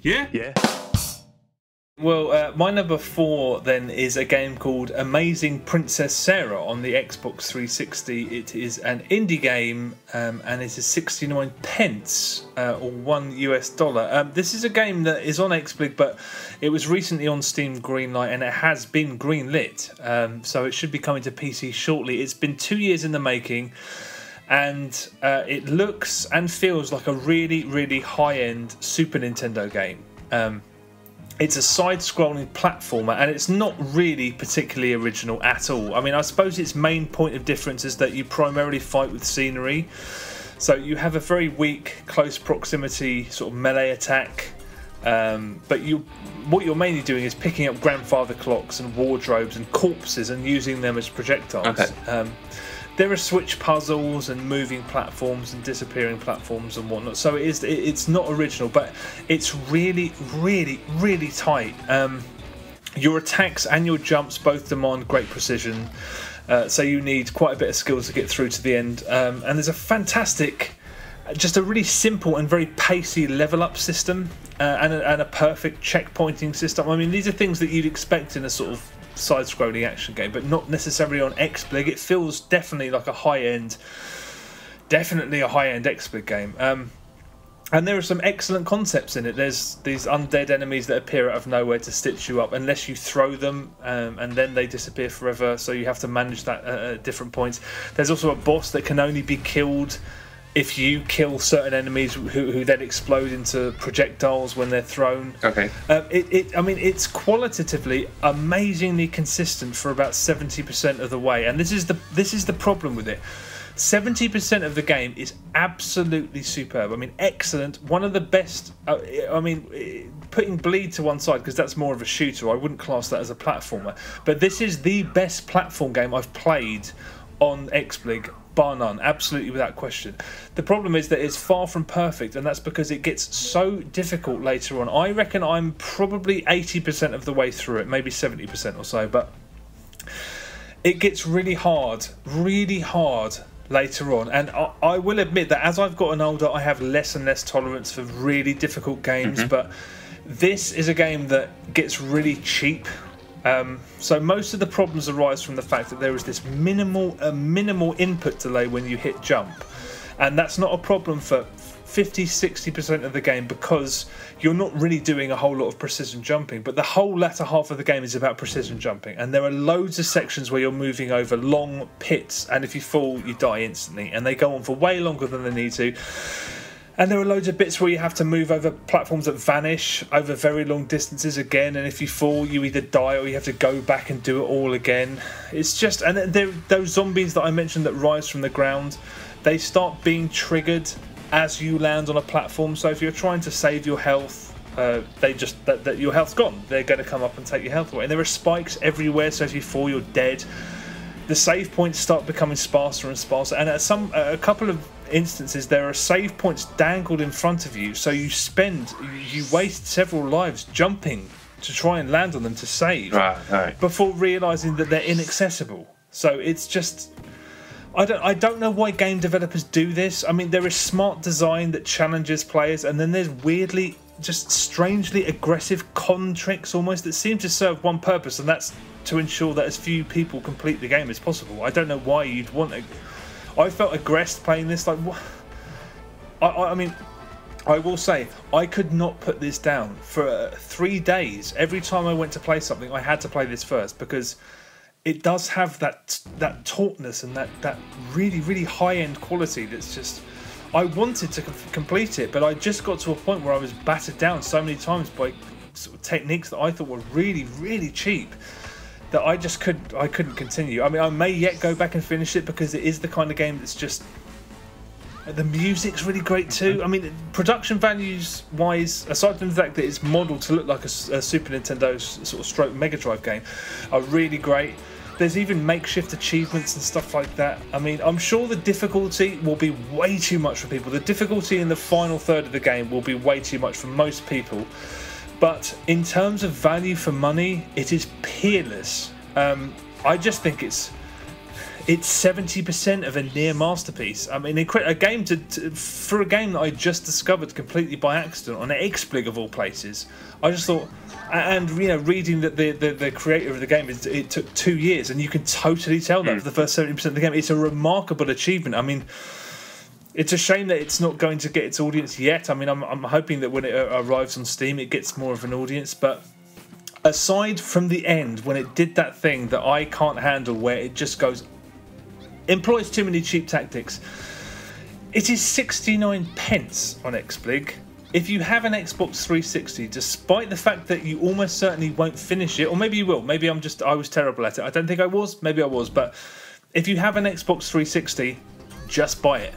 Yeah? Yeah. Well, my number 4 then is a game called Amazing Princess Sarah on the Xbox 360. It is an indie game and it is 69 pence or $1. This is a game that is on XBlig, but it was recently on Steam Greenlight and it has been greenlit. So it should be coming to PC shortly. It's been 2 years in the making and it looks and feels like a really, really high-end Super Nintendo game. It's a side-scrolling platformer, and it's not really particularly original at all. I mean, I suppose its main point of difference is that you primarily fight with scenery. So you have a very weak, close proximity sort of melee attack. But what you're mainly doing is picking up grandfather clocks and wardrobes and corpses and using them as projectiles. Okay. There are switch puzzles and moving platforms and disappearing platforms and whatnot. So it's not original, but it's really, really, really tight. Your attacks and your jumps both demand great precision. So you need quite a bit of skill to get through to the end. And there's a fantastic, just a really simple and very pacey level up system and a perfect checkpointing system. I mean, these are things that you'd expect in a sort of side-scrolling action game, but not necessarily on XBlig. It feels definitely like a high-end XBlig game. And there are some excellent concepts in it. There's these undead enemies that appear out of nowhere to stitch you up unless you throw them, and then they disappear forever, so you have to manage that at different points. There's also a boss that can only be killed if you kill certain enemies who then explode into projectiles when they're thrown. Okay. I mean, it's qualitatively amazingly consistent for about 70% of the way, and this is the problem with it. 70% of the game is absolutely superb. I mean, excellent. One of the best. I mean, putting Bleed to one side because that's more of a shooter. I wouldn't class that as a platformer. But this is the best platform game I've played on XBlig, bar none, absolutely without question. The problem is that it's far from perfect, and that's because it gets so difficult later on. I reckon I'm probably 80% of the way through it, maybe 70% or so, but it gets really hard later on. And I will admit that as I've gotten older, I have less and less tolerance for really difficult games, but this is a game that gets really cheap. So most of the problems arise from the fact that there is this minimal input delay when you hit jump, and that's not a problem for 50-60% of the game because you're not really doing a whole lot of precision jumping, but the whole latter half of the game is about precision jumping, and there are loads of sections where you're moving over long pits, and if you fall you die instantly, and they go on for way longer than they need to. And there are loads of bits where you have to move over platforms that vanish over very long distances again, and if you fall, you either die or you have to go back and do it all again. It's just, and those zombies that I mentioned that rise from the ground, they start being triggered as you land on a platform. So if you're trying to save your health, your health's gone. They're going to come up and take your health away. And there are spikes everywhere, so if you fall, you're dead. The save points start becoming sparser and sparser, and at a couple of instances there are save points dangled in front of you, so you waste several lives jumping to try and land on them to save, right, before realizing that they're inaccessible. So it's just, I don't know why game developers do this. I mean, there is smart design that challenges players, and then there's weirdly, just strangely aggressive con tricks almost that seem to serve one purpose, and that's to ensure that as few people complete the game as possible. I don't know why you'd want it. I felt aggressed playing this. Like, what? I mean, I will say I could not put this down for 3 days. Every time I went to play something, I had to play this first because it does have that tautness and that really, really high-end quality that's just... I wanted to complete it, but I just got to a point where I was battered down so many times by sort of techniques that I thought were really, really cheap that I couldn't continue. I mean, I may yet go back and finish it because it is the kind of game that's just... The music's really great too. I mean, production values wise, aside from the fact that it's modelled to look like a Super Nintendo sort of stroke Mega Drive game, are really great. There's even makeshift achievements and stuff like that. I mean, I'm sure the difficulty will be way too much for people. The difficulty in the final third of the game will be way too much for most people. But in terms of value for money, it is peerless. I just think it's it's 70% of a near masterpiece. I mean, a game for a game that I just discovered completely by accident on XSplig of all places. I just thought, and you know, reading that the creator of the game, it took 2 years, and you can totally tell that for the first 70% of the game. It's a remarkable achievement. I mean, it's a shame that it's not going to get its audience yet. I mean, I'm hoping that when it arrives on Steam, it gets more of an audience, but. Aside from the end, when it did that thing that I can't handle, where it just employs too many cheap tactics, it is 69 pence on XSplig. If you have an Xbox 360, despite the fact that you almost certainly won't finish it, or maybe you will, maybe I was terrible at it. I don't think I was, maybe I was, but if you have an Xbox 360, just buy it.